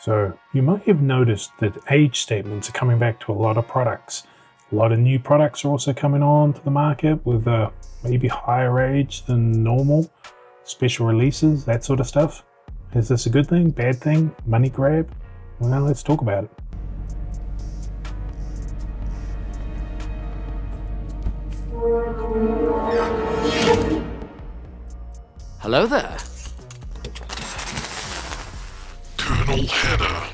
So you might have noticed that age statements are coming back to a lot of products. A lot of new products are also coming on to the market with maybe higher age than normal, special releases, that sort of stuff. Is this a good thing, bad thing, money grab? Well, let's talk about it. Hello there. Colonel Header.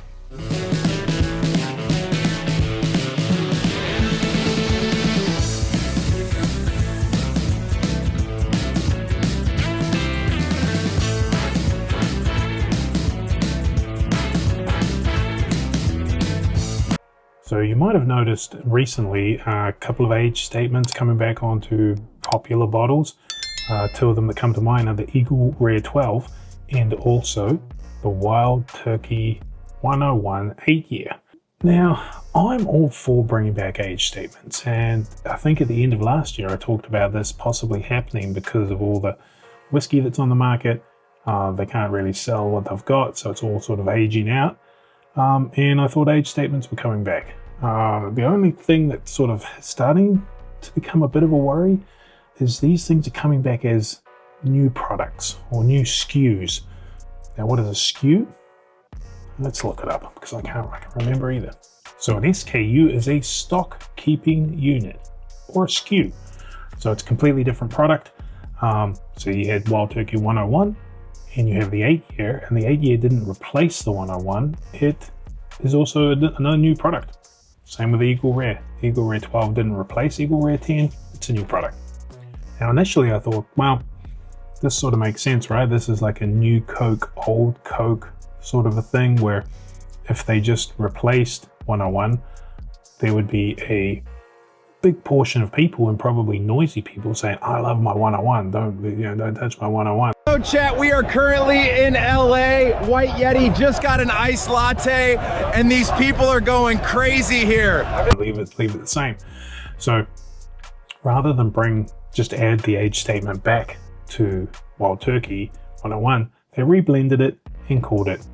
So you might have noticed recently a couple of age statements coming back onto popular bottles. Two of them that come to mind are the Eagle Rare 12 and also the Wild Turkey 101 8-year. Now, I'm all for bringing back age statements, and I think at the end of last year I talked about this possibly happening because of all the whiskey that's on the market. They can't really sell what they've got, so it's all sort of aging out. And I thought age statements were coming back. The only thing that's sort of starting to become a bit of a worry is these things are coming back as new products or new SKUs. Now, what is a SKU? Let's look it up because I can't remember either. So an SKU is a stock keeping unit or a SKU. So it's a completely different product. So you had Wild Turkey 101 and you have the 8-year, and the 8-year didn't replace the 101. It is also another new product. Same with the Eagle Rare. The Eagle Rare 12 didn't replace Eagle Rare 10. It's a new product. Now, initially I thought, well, this sort of makes sense, right? This is like a new Coke, old Coke sort of a thing where if they just replaced 101, there would be a big portion of people, and probably noisy people, saying, I love my 101. Don't touch my 101. Hello chat, we are currently in LA. White Yeti just got an iced latte and these people are going crazy here. Leave it the same. So rather than just add the age statement back to Wild Turkey 101, they reblended it and called it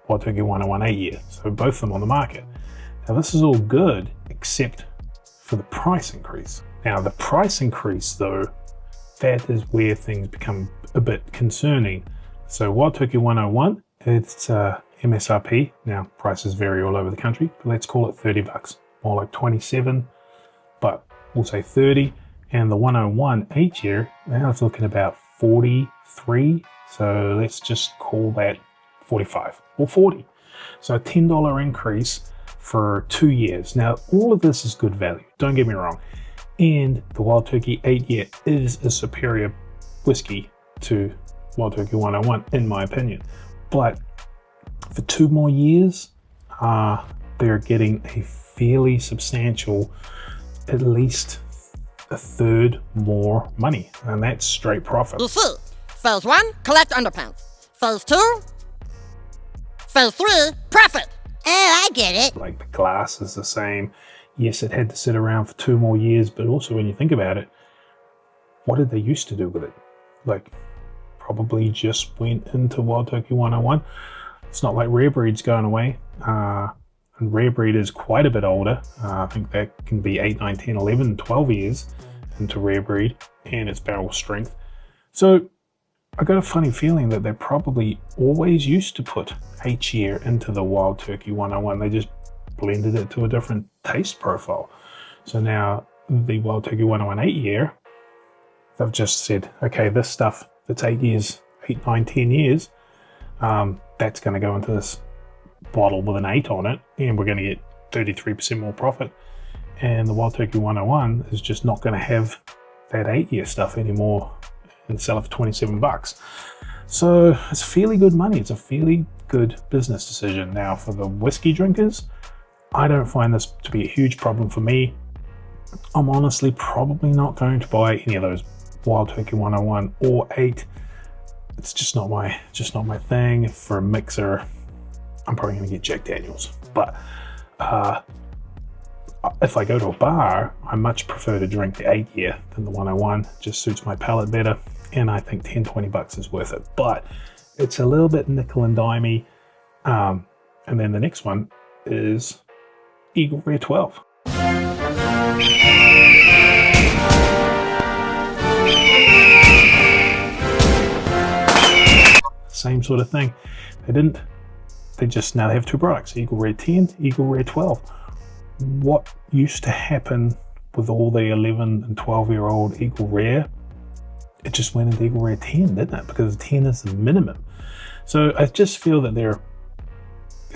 Wild Turkey 101 8-year. So both of them on the market. Now this is all good except for the price increase. Now the price increase though, that is where things become a bit concerning. So Wild Turkey 101, it's MSRP. Now prices vary all over the country, but let's call it $30. More like 27, but we'll say 30. And the 101 8-year, now it's looking about 43. So let's just call that 45 or 40. So a $10 increase for 2 years. Now, all of this is good value, don't get me wrong. And the Wild Turkey 8-year is a superior whiskey to Wild Turkey 101, in my opinion. But for 2 more years, they're getting a fairly substantial, at least a third more money. And that's straight profit. You see, phase 1, collect underpants. Phase 2, phase 3, profit. Oh, I get it. Like the glass is the same. Yes, it had to sit around for 2 more years, but also when you think about it, what did they used to do with it? Like, probably just went into Wild Turkey 101. It's not like rare breed's going away. And rare breed is quite a bit older. I think that can be 8, 9, 10, 11, 12 years into rare breed and its barrel strength. So I got a funny feeling that they probably always used to put H-year into the Wild Turkey 101. They just blended it to a different taste profile. So now the Wild Turkey 101 8-year, they've just said, okay, this stuff that's 8 years, 8, 9, 10 years, that's going to go into this bottle with an 8 on it, and we're going to get 33% more profit. And the Wild Turkey 101 is just not going to have that 8-year stuff anymore and sell it for $27. So it's fairly good money. It's a fairly good business decision. Now for the whiskey drinkers, I don't find this to be a huge problem for me. I'm honestly probably not going to buy any of those Wild Turkey 101 or 8. It's just not my thing. For a mixer, I'm probably going to get Jack Daniels. But if I go to a bar, I much prefer to drink the 8-year than the 101. It just suits my palate better, and I think $10-20 is worth it. But it's a little bit nickel and dimey. And then the next one is Eagle Rare 12. Same sort of thing. They just now have two products, Eagle Rare 10, Eagle Rare 12. What used to happen with all the 11 and 12-year-old Eagle Rare, it just went into Eagle Rare 10, didn't it? Because 10 is the minimum. So I just feel that they're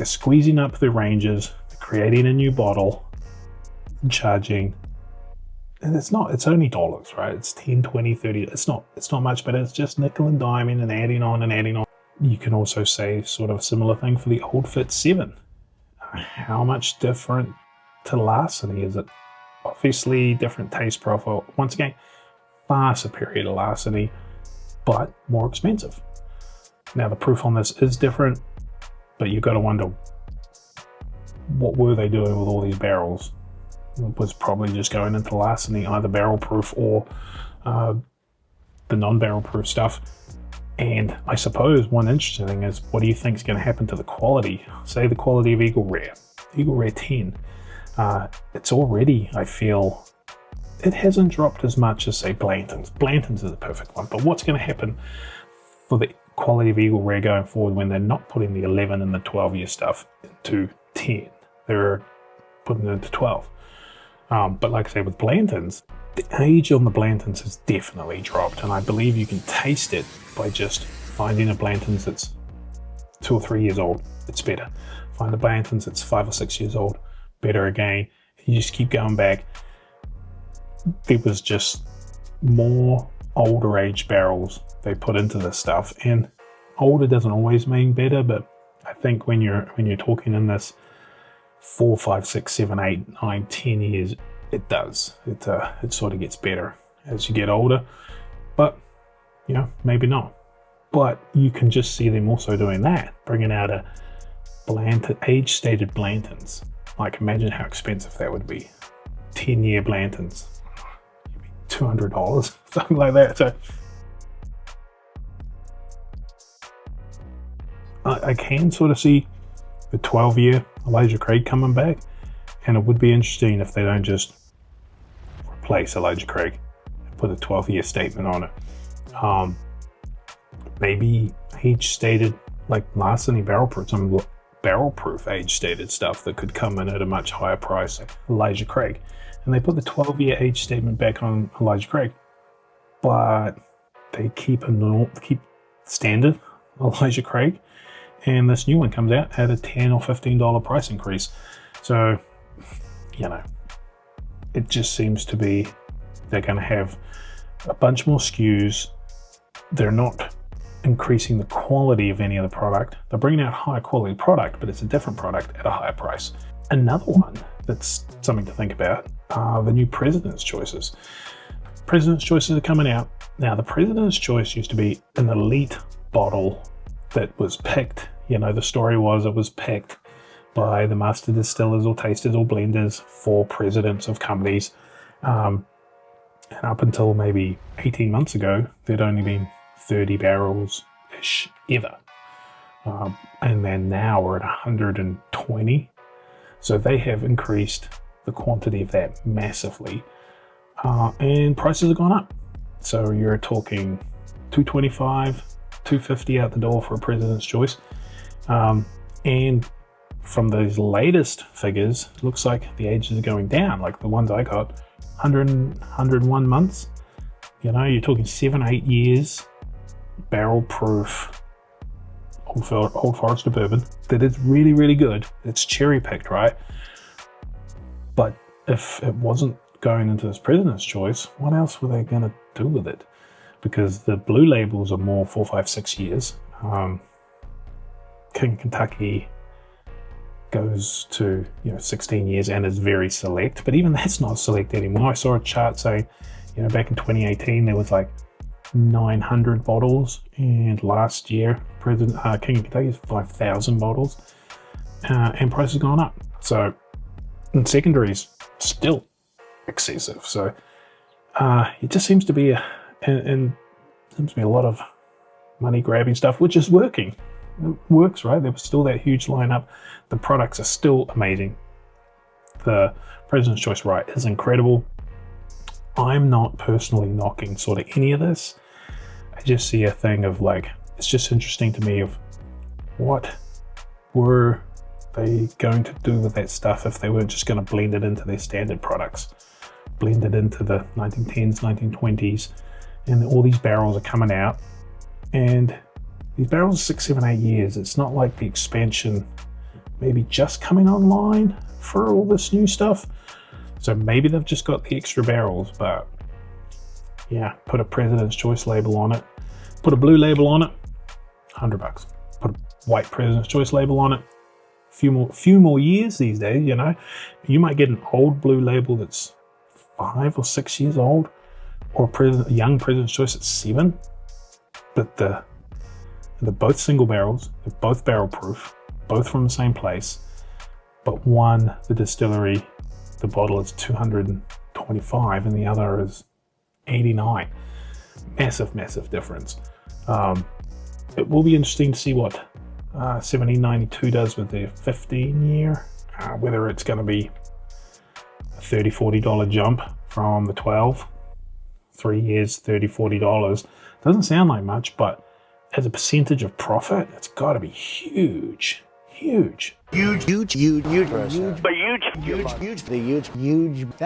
squeezing up their ranges, creating a new bottle, charging, and it's only dollars, right? It's 10, 20, 30. It's not much, but it's just nickel and diming and adding on and adding on. You can also say sort of a similar thing for the old Fitz 7. How much different to larceny is it? Obviously different taste profile. Once again, far superior to larceny, but more expensive. Now the proof on this is different, but you've got to wonder, what were they doing with all these barrels? It was probably just going into larceny, either barrel proof or the non-barrel proof stuff. And I suppose one interesting thing is, what do you think is going to happen to the quality? Say the quality of Eagle Rare 10. It's already, I feel, it hasn't dropped as much as, say, Blanton's. Blanton's is the perfect one. But what's going to happen for the quality of Eagle Rare going forward when they're not putting the 11 and the 12-year stuff into 10? They're putting it into 12. But like I say, with Blanton's, the age on the Blanton's has definitely dropped, and I believe you can taste it by just finding a Blanton's that's 2 or 3 years old, it's better. Find a Blanton's that's 5 or 6 years old, better again. You just keep going back. There was just more older age barrels they put into this stuff, and older doesn't always mean better, but I think when you're talking in this 4, 5, 6, 7, 8, 9, 10 years, it does. It sort of gets better as you get older, but you know, maybe not. But you can just see them also doing that, bringing out a Blanton, age-stated Blantons. Like, imagine how expensive that would be. 10-year Blantons, $200, something like that. So I can sort of see the 12-year Elijah Craig coming back, and it would be interesting if they don't just replace Elijah Craig and put a 12-year statement on it. Maybe age-stated, like larceny barrel proof, some barrel-proof age-stated stuff that could come in at a much higher price, like Elijah Craig. And they put the 12-year age statement back on Elijah Craig, but they keep standard Elijah Craig, and this new one comes out at a $10 or $15 price increase. So, you know, it just seems to be they're going to have a bunch more SKUs. They're not increasing the quality of any of the product. They're bringing out high quality product, but it's a different product at a higher price. Another one that's something to think about are the new President's Choices. President's Choices are coming out. Now, the President's Choice used to be an elite bottle that was picked. You know, the story was it was picked by the master distillers or tasters or blenders for presidents of companies. And up until maybe 18 months ago, there'd only been 30 barrels-ish ever. And then now we're at 120. So they have increased the quantity of that massively. And prices have gone up. So you're talking $225, $250 out the door for a President's Choice. And from those latest figures, it looks like the ages are going down. Like the ones I got, 101 months. You know, you're talking 7-8 years, barrel proof, Old Forester bourbon that is really, really good. It's cherry picked, right? But if it wasn't going into this President's Choice, what else were they going to do with it? Because the blue labels are more 4, 5, 6 years. King Kentucky goes to 16 years and is very select, but even that's not select anymore. I saw a chart saying, back in 2018 there was like 900 bottles, and last year King of Kentucky is 5,000 bottles, and price has gone up. So, and secondaries still excessive. So it just seems to be a lot of money grabbing stuff, which is working. it works, right? There was still that huge lineup. The products are still amazing. The President's Choice Rye is incredible. I'm not personally knocking sort of any of this. I just see a thing of like, it's just interesting to me of what were they going to do with that stuff if they weren't just going to blend it into their standard products, blend it into the 1910s, 1920s, and all these barrels are coming out, and these barrels are 6, 7, 8 years. It's not like the expansion maybe just coming online for all this new stuff. So maybe they've just got the extra barrels, but yeah, put a President's Choice label on it, put a blue label on it, $100. Put a white President's Choice label on it. Few more years these days, you know. You might get an old blue label that's 5 or 6 years old, or a young President's Choice at 7. But they're both single barrels, they're both barrel proof, both from the same place. But one, the distillery, the bottle is 225 and the other is 89. Massive difference. It will be interesting to see what 1792 does with their 15-year, whether it's going to be a $30, $40 jump from the 12. 3 years, $30, $40. Doesn't sound like much, but as a percentage of profit, it's got to be huge. Huge. Huge. That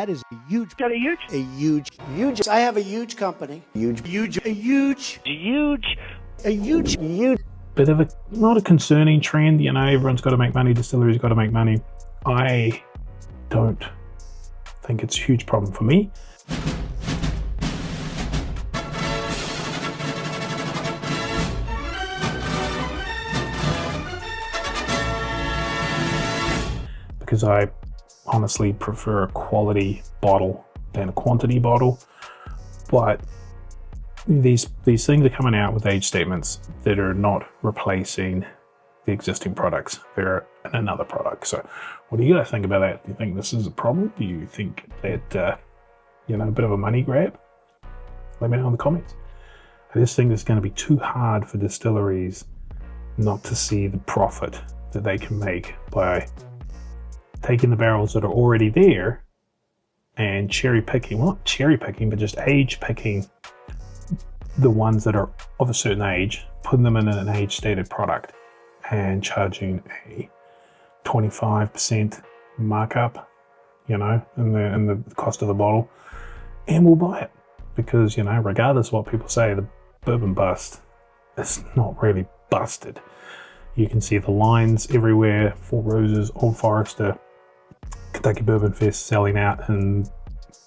is huge. I have a huge company. Huge. Bit of not a concerning trend, you know, everyone's got to make money, distilleries got to make money. I don't think it's a huge problem for me. Because I honestly prefer a quality bottle than a quantity bottle. But these things are coming out with age statements that are not replacing the existing products. They're in another product. So what do you guys think about that? Do you think this is a problem? Do you think that, you know, a bit of a money grab? Let me know in the comments. I just think it's going to be too hard for distilleries not to see the profit that they can make by taking the barrels that are already there and cherry picking, well, not cherry picking, but just age picking the ones that are of a certain age, putting them in an age stated product and charging a 25% markup, you know, in the cost of the bottle, and we'll buy it because, you know, regardless of what people say, the bourbon bust is not really busted. You can see the lines everywhere. Four Roses, Old Forester, Kentucky Bourbon Fest selling out, and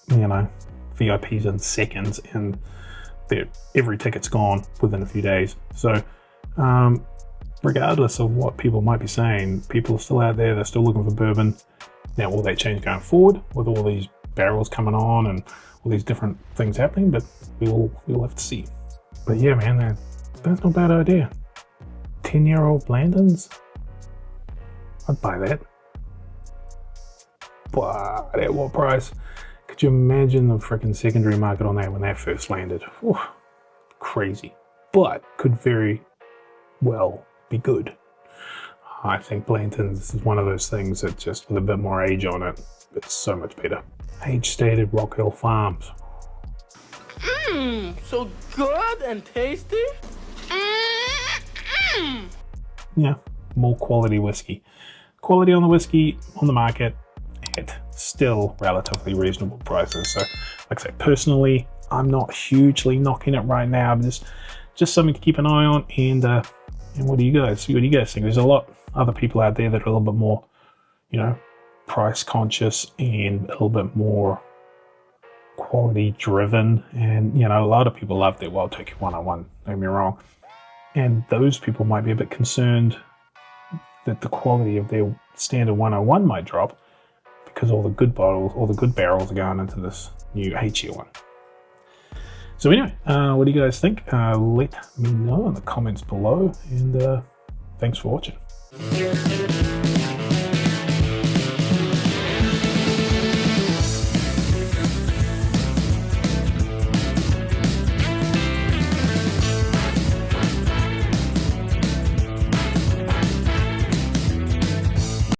you know, VIPs in seconds, and every ticket's gone within a few days. So regardless of what people might be saying, people are still out there, they're still looking for bourbon. Now, will that change going forward with all these barrels coming on and all these different things happening? But we'll have to see. But yeah, man, that's not a bad idea. 10-year-old Blandons? I'd buy that. But at what price? Could you imagine the freaking secondary market on that when that first landed? Whew, crazy. But could very well be good. I think Blanton's is one of those things that just with a bit more age on it, it's so much better. Age-stated Rock Hill Farms. So good and tasty. Yeah, more quality whiskey. Quality on the whiskey on the market at still relatively reasonable prices. So, like I say, personally, I'm not hugely knocking it right now, but just something to keep an eye on. And what do you guys think? There's a lot of other people out there that are a little bit more, you know, price conscious and a little bit more quality driven. And you know, a lot of people love their Wild Turkey 101. Don't get me wrong. And those people might be a bit concerned that the quality of their standard 101 might drop because all the good bottles, all the good barrels are going into this new H-year one. So anyway, what do you guys think? Let me know in the comments below, and thanks for watching.